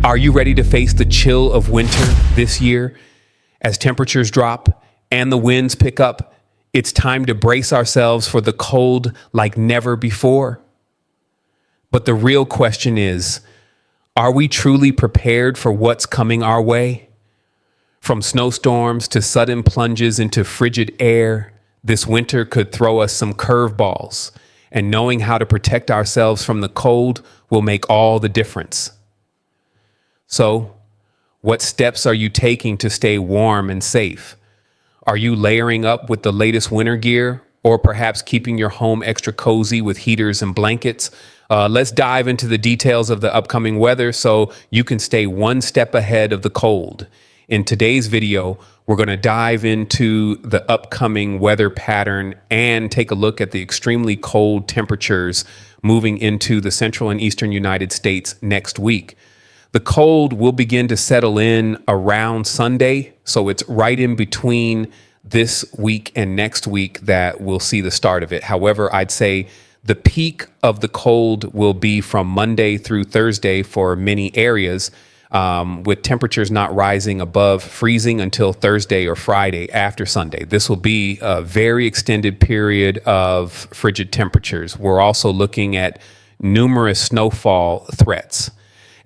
Are you ready to face the chill of winter this year? As temperatures drop and the winds pick up, it's time to brace ourselves for the cold like never before. But the real question is, are we truly prepared for what's coming our way? From snowstorms to sudden plunges into frigid air, this winter could throw us some curveballs, and knowing how to protect ourselves from the cold will make all the difference. So, what steps are you taking to stay warm and safe? Are you layering up with the latest winter gear, or perhaps keeping your home extra cozy with heaters and blankets? Let's dive into the details of the upcoming weather so you can stay one step ahead of the cold. In today's video, we're going to dive into the upcoming weather pattern and take a look at the extremely cold temperatures moving into the central and eastern United States next week. The cold will begin to settle in around Sunday, so it's right in between this week and next week that we'll see the start of it. However, I'd say the peak of the cold will be from Monday through Thursday for many areas, with temperatures not rising above freezing until Thursday or Friday after Sunday. This will be a very extended period of frigid temperatures. We're also looking at numerous snowfall threats.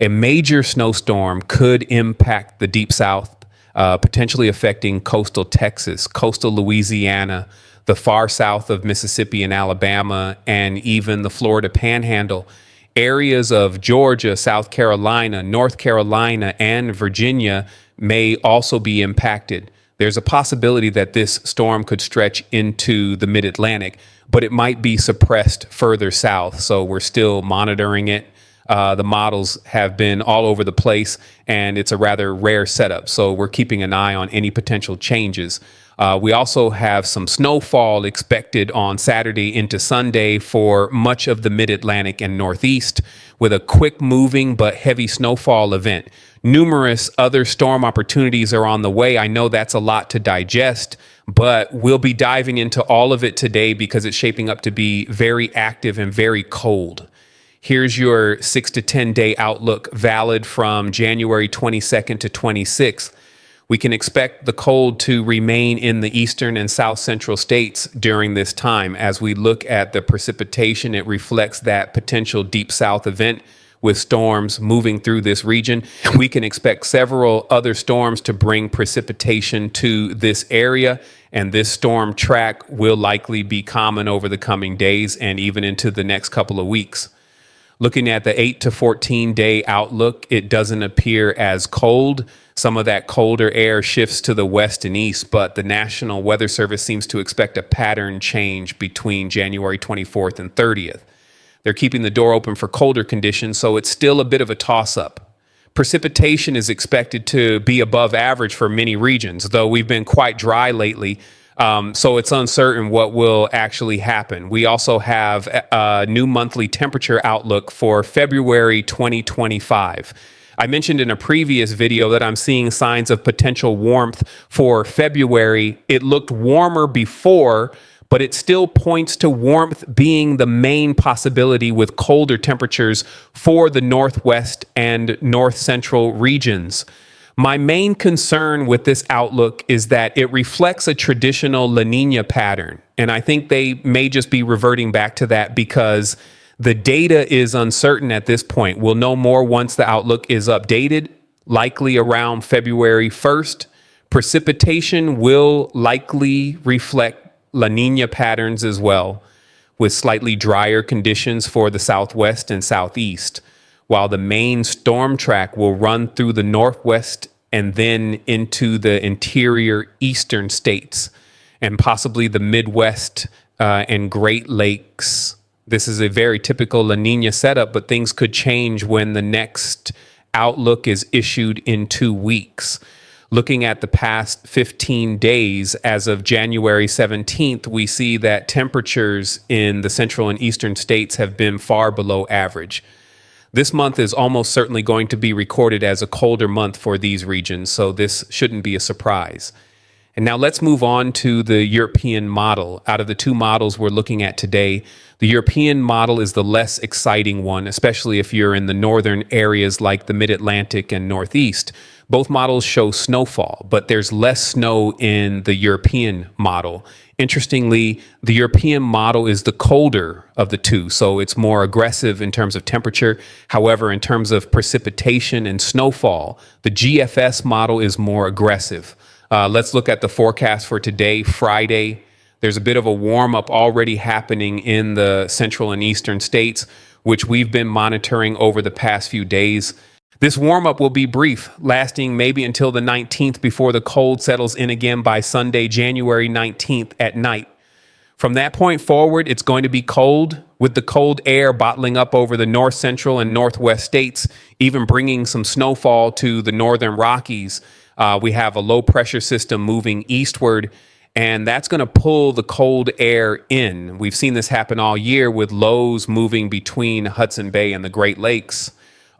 A major snowstorm could impact the Deep South, potentially affecting coastal Texas, coastal Louisiana, the far south of Mississippi and Alabama, and even the Florida Panhandle. Areas of Georgia, South Carolina, North Carolina, and Virginia may also be impacted. There's a possibility that this storm could stretch into the mid-Atlantic, but it might be suppressed further south, so we're still monitoring it. The models have been all over the place, and it's a rather rare setup. So we're keeping an eye on any potential changes. We also have some snowfall expected on Saturday into Sunday for much of the mid-Atlantic and Northeast, with a quick moving but heavy snowfall event. Numerous other storm opportunities are on the way. I know that's a lot to digest, but we'll be diving into all of it today because it's shaping up to be very active and very cold. Here's your 6 to 10 day outlook, valid from January 22nd to 26th. We can expect the cold to remain in the eastern and south central states during this time. As we look at the precipitation, it reflects that potential deep south event with storms moving through this region. We can expect several other storms to bring precipitation to this area, and this storm track will likely be common over the coming days and even into the next couple of weeks. Looking at the 8 to 14 day outlook, it doesn't appear as cold. Some of that colder air shifts to the west and east, but the National Weather Service seems to expect a pattern change between January 24th and 30th. They're keeping the door open for colder conditions, so it's still a bit of a toss-up. Precipitation is expected to be above average for many regions, though we've been quite dry lately. So it's uncertain what will actually happen. We also have a new monthly temperature outlook for February 2025. I mentioned in a previous video that I'm seeing signs of potential warmth for February. It looked warmer before, but it still points to warmth being the main possibility with colder temperatures for the Northwest and North Central regions. My main concern with this outlook is that it reflects a traditional La Nina pattern, and I think they may just be reverting back to that because the data is uncertain at this point. We'll know more once the outlook is updated, likely around February 1st. Precipitation will likely reflect La Nina patterns as well, with slightly drier conditions for the Southwest and Southeast, while the main storm track will run through the Northwest and then into the interior eastern states and possibly the Midwest and Great Lakes. This is a very typical La Nina setup, but things could change when the next outlook is issued in 2 weeks. Looking at the past 15 days, as of January 17th, we see that temperatures in the central and eastern states have been far below average. This month is almost certainly going to be recorded as a colder month for these regions, so this shouldn't be a surprise. And now let's move on to the European model. Out of the two models we're looking at today, the European model is the less exciting one, especially if you're in the northern areas like the Mid-Atlantic and Northeast. Both models show snowfall, but there's less snow in the European model. Interestingly, the European model is the colder of the two, so it's more aggressive in terms of temperature. However, in terms of precipitation and snowfall, the GFS model is more aggressive. Let's look at the forecast for today, Friday. There's a bit of a warm up already happening in the central and eastern states, which we've been monitoring over the past few days. This warm up will be brief, lasting maybe until the 19th before the cold settles in again by Sunday, January 19th at night. From that point forward, it's going to be cold, with the cold air bottling up over the north central and northwest states, even bringing some snowfall to the northern Rockies. We have a low pressure system moving eastward, and that's going to pull the cold air in. We've seen this happen all year with lows moving between Hudson Bay and the Great Lakes,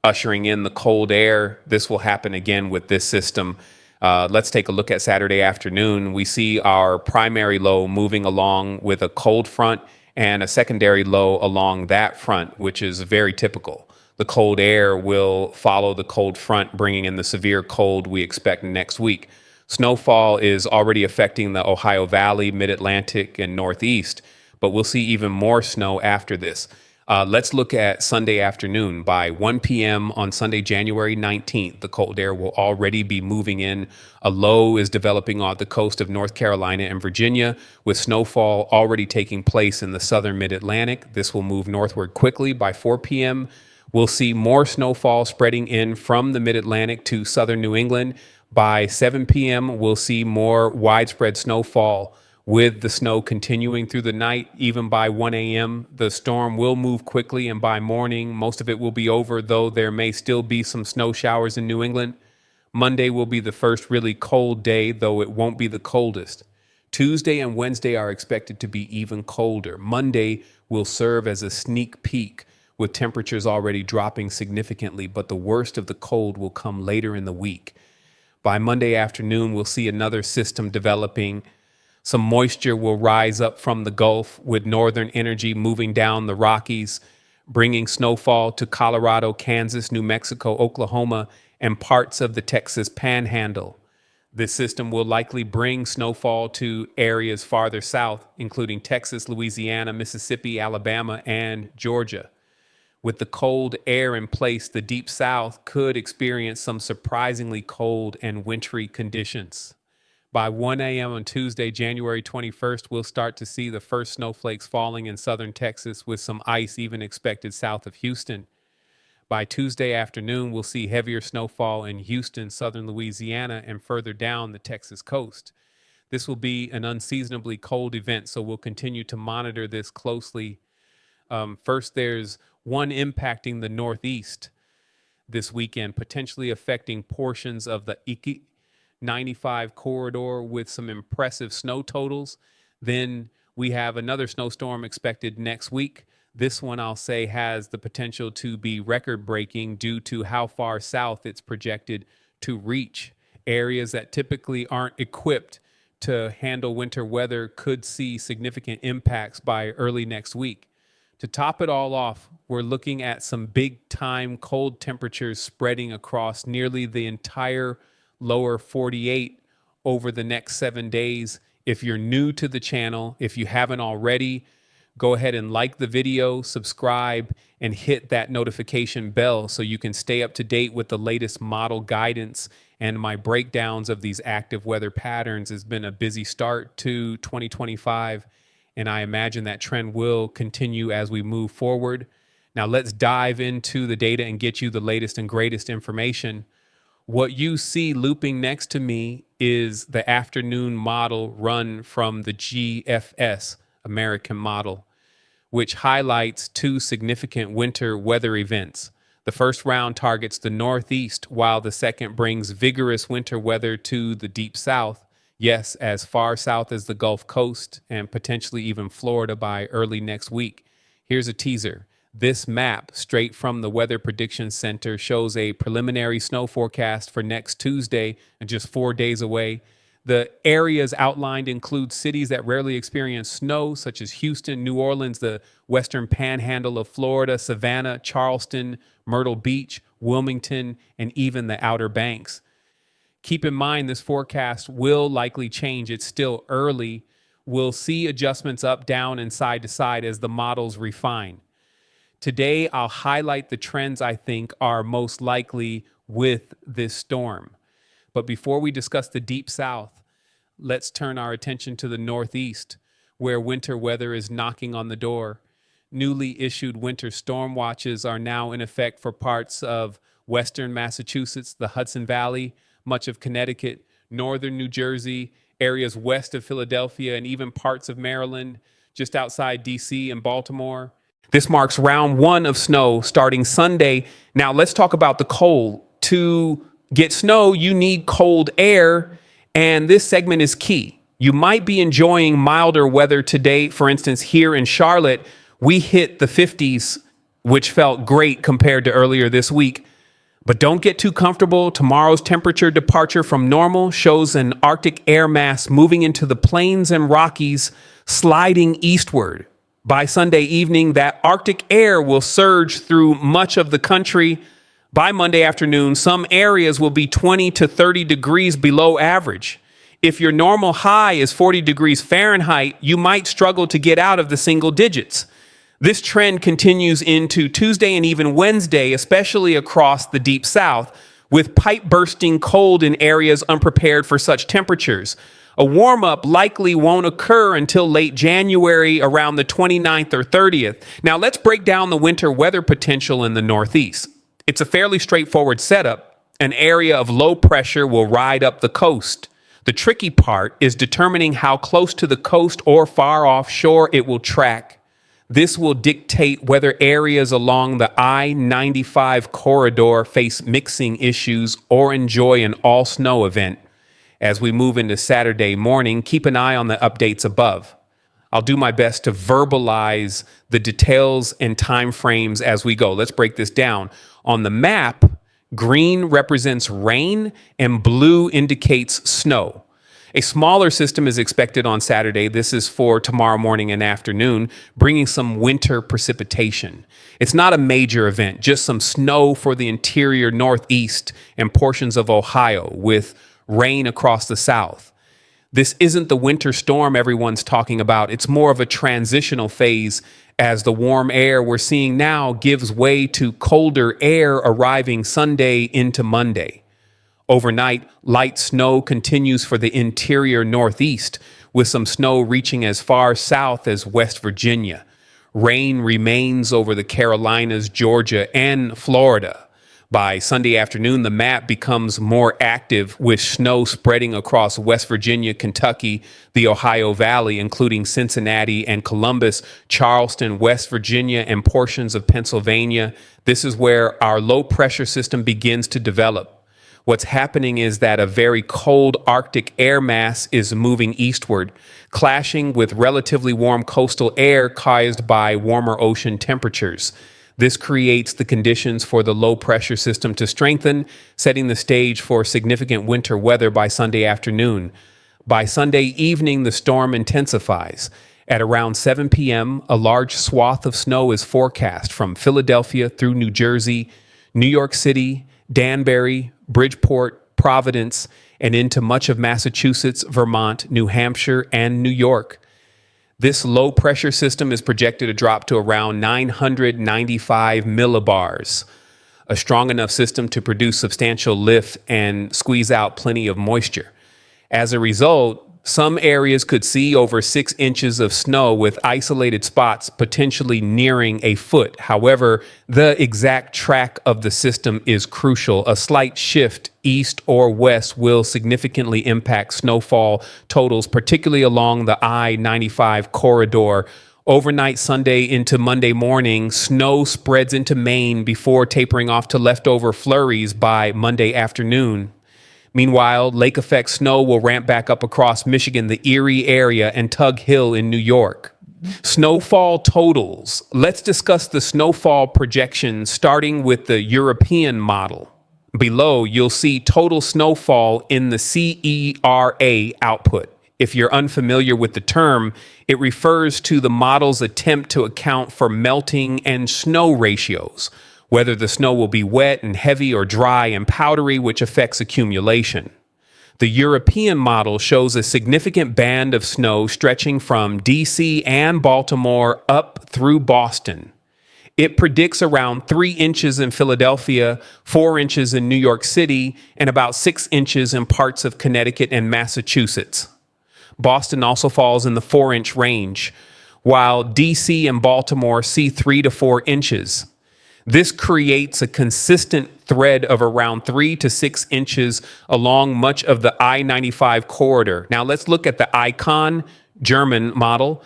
ushering in the cold air. This will happen again with this system. Let's take a look at Saturday afternoon. We see our primary low moving along with a cold front and a secondary low along that front, which is very typical. The cold air will follow the cold front, bringing in the severe cold we expect next week. Snowfall is already affecting the Ohio Valley, Mid-Atlantic, and Northeast, but we'll see even more snow after this. Let's look at Sunday afternoon. By 1 p.m. on Sunday, January 19th, the cold air will already be moving in. A low is developing on the coast of North Carolina and Virginia, with snowfall already taking place in the southern Mid-Atlantic. This will move northward quickly. By 4 p.m., we'll see more snowfall spreading in from the Mid-Atlantic to southern New England. By 7 p.m., we'll see more widespread snowfall, with the snow continuing through the night. Even by 1 a.m., the storm will move quickly, and by morning, most of it will be over, though there may still be some snow showers in New England. Monday will be the first really cold day, though it won't be the coldest. Tuesday and Wednesday are expected to be even colder. Monday will serve as a sneak peek, with temperatures already dropping significantly, but the worst of the cold will come later in the week. By Monday afternoon, we'll see another system developing. Some moisture will rise up from the Gulf, with northern energy moving down the Rockies, bringing snowfall to Colorado, Kansas, New Mexico, Oklahoma, and parts of the Texas Panhandle. This system will likely bring snowfall to areas farther south, including Texas, Louisiana, Mississippi, Alabama, and Georgia. With the cold air in place, the Deep South could experience some surprisingly cold and wintry conditions. By 1 a.m. on Tuesday, January 21st, we'll start to see the first snowflakes falling in southern Texas, with some ice even expected south of Houston. By Tuesday afternoon, we'll see heavier snowfall in Houston, southern Louisiana, and further down the Texas coast. This will be an unseasonably cold event, so we'll continue to monitor this closely. First, there's one impacting the Northeast this weekend, potentially affecting portions of the 95 corridor with some impressive snow totals. Then we have another snowstorm expected next week. This one, I'll say, has the potential to be record-breaking due to how far south it's projected to reach. Areas that typically aren't equipped to handle winter weather could see significant impacts by early next week. To top it all off, we're looking at some big-time cold temperatures spreading across nearly the entire lower 48 over the next 7 days. If you're new to the channel, if you haven't already, go ahead and like the video, subscribe, and hit that notification bell so you can stay up to date with the latest model guidance and my breakdowns of these active weather patterns. Has been a busy start to 2025, and I imagine that trend will continue as we move forward. Now let's dive into the data and get you the latest and greatest information. What you see looping next to me is the afternoon model run from the GFS American model, which highlights two significant winter weather events. The first round targets the Northeast, while the second brings vigorous winter weather to the Deep South. Yes, as far south as the Gulf Coast and potentially even Florida by early next week. Here's a teaser. This map, straight from the Weather Prediction Center, shows a preliminary snow forecast for next Tuesday, and just 4 days away. The areas outlined include cities that rarely experience snow, such as Houston, New Orleans, the western panhandle of Florida, Savannah, Charleston, Myrtle Beach, Wilmington, and even the Outer Banks. Keep in mind, this forecast will likely change. It's still early. We'll see adjustments up, down, and side to side as the models refine. Today, I'll highlight the trends I think are most likely with this storm. But before we discuss the Deep South, let's turn our attention to the Northeast, where winter weather is knocking on the door. Newly issued winter storm watches are now in effect for parts of western Massachusetts, the Hudson Valley, much of Connecticut, northern New Jersey, areas west of Philadelphia, and even parts of Maryland, just outside D.C. and Baltimore. This marks round one of snow starting Sunday. Now let's talk about the cold. To get snow, you need cold air, and this segment is key. You might be enjoying milder weather today. For instance, here in Charlotte, we hit the 50s, which felt great compared to earlier this week. But don't get too comfortable. Tomorrow's temperature departure from normal shows an Arctic air mass moving into the plains and Rockies, sliding eastward. By Sunday evening, that Arctic air will surge through much of the country. By Monday afternoon, some areas will be 20 to 30 degrees below average. If your normal high is 40 degrees Fahrenheit, you might struggle to get out of the single digits. This trend continues into Tuesday and even Wednesday, especially across the Deep South, with pipe bursting cold in areas unprepared for such temperatures. A warm-up likely won't occur until late January, around the 29th or 30th. Now let's break down the winter weather potential in the Northeast. It's a fairly straightforward setup. An area of low pressure will ride up the coast. The tricky part is determining how close to the coast or far offshore it will track. This will dictate whether areas along the I-95 corridor face mixing issues or enjoy an all-snow event. As we move into Saturday morning, keep an eye on the updates above. I'll do my best to verbalize the details and time frames as we go. Let's break this down. On the map, green represents rain and blue indicates snow. A smaller system is expected on Saturday. This is for tomorrow morning and afternoon, bringing some winter precipitation. It's not a major event, just some snow for the interior Northeast and portions of Ohio, with rain across the South. This isn't the winter storm everyone's talking about. It's more of a transitional phase as the warm air we're seeing now gives way to colder air arriving Sunday into Monday. Overnight, light snow continues for the interior Northeast, with some snow reaching as far south as West Virginia. Rain remains over the Carolinas, Georgia, and Florida. By Sunday afternoon, the map becomes more active, with snow spreading across West Virginia, Kentucky, the Ohio Valley, including Cincinnati and Columbus, Charleston, West Virginia, and portions of Pennsylvania. This is where our low pressure system begins to develop. What's happening is that a very cold Arctic air mass is moving eastward, clashing with relatively warm coastal air caused by warmer ocean temperatures. This creates the conditions for the low pressure system to strengthen, setting the stage for significant winter weather by Sunday afternoon. By Sunday evening, the storm intensifies. At around 7 p.m., a large swath of snow is forecast from Philadelphia through New Jersey, New York City, Danbury, Bridgeport, Providence, and into much of Massachusetts, Vermont, New Hampshire, and New York. This low pressure system is projected to drop to around 995 millibars, a strong enough system to produce substantial lift and squeeze out plenty of moisture. As a result, some areas could see over 6 inches of snow, with isolated spots potentially nearing a foot. However, the exact track of the system is crucial. A slight shift east or west will significantly impact snowfall totals, particularly along the I-95 corridor. Overnight Sunday into Monday morning, snow spreads into Maine before tapering off to leftover flurries by Monday afternoon. Meanwhile, lake effect snow will ramp back up across Michigan, the Erie area, and Tug Hill in New York. Snowfall totals. Let's discuss the snowfall projections, starting with the European model. Below, you'll see total snowfall in the CERA output. If you're unfamiliar with the term, it refers to the model's attempt to account for melting and snow ratios, whether the snow will be wet and heavy or dry and powdery, which affects accumulation. The European model shows a significant band of snow stretching from DC and Baltimore up through Boston. It predicts around 3 inches in Philadelphia, 4 inches in New York City, and about 6 inches in parts of Connecticut and Massachusetts. Boston also falls in the 4-inch range, while DC and Baltimore see 3 to 4 inches. This creates a consistent thread of around 3 to 6 inches along much of the I-95 corridor. Now let's look at the ICON German model.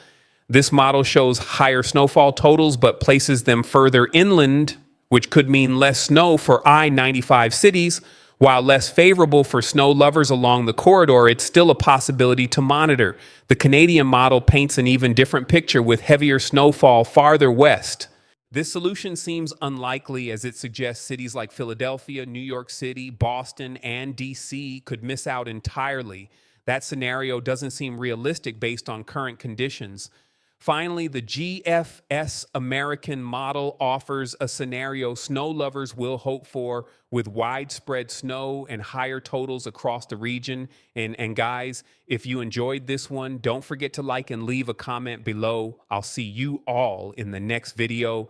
This model shows higher snowfall totals, but places them further inland, which could mean less snow for I-95 cities. While less favorable for snow lovers along the corridor, it's still a possibility to monitor. The Canadian model paints an even different picture with heavier snowfall farther west. This solution seems unlikely, as it suggests cities like Philadelphia, New York City, Boston, and DC could miss out entirely. That scenario doesn't seem realistic based on current conditions. Finally, the GFS American model offers a scenario snow lovers will hope for, with widespread snow and higher totals across the region. And guys, if you enjoyed this one, don't forget to like and leave a comment below. I'll see you all in the next video.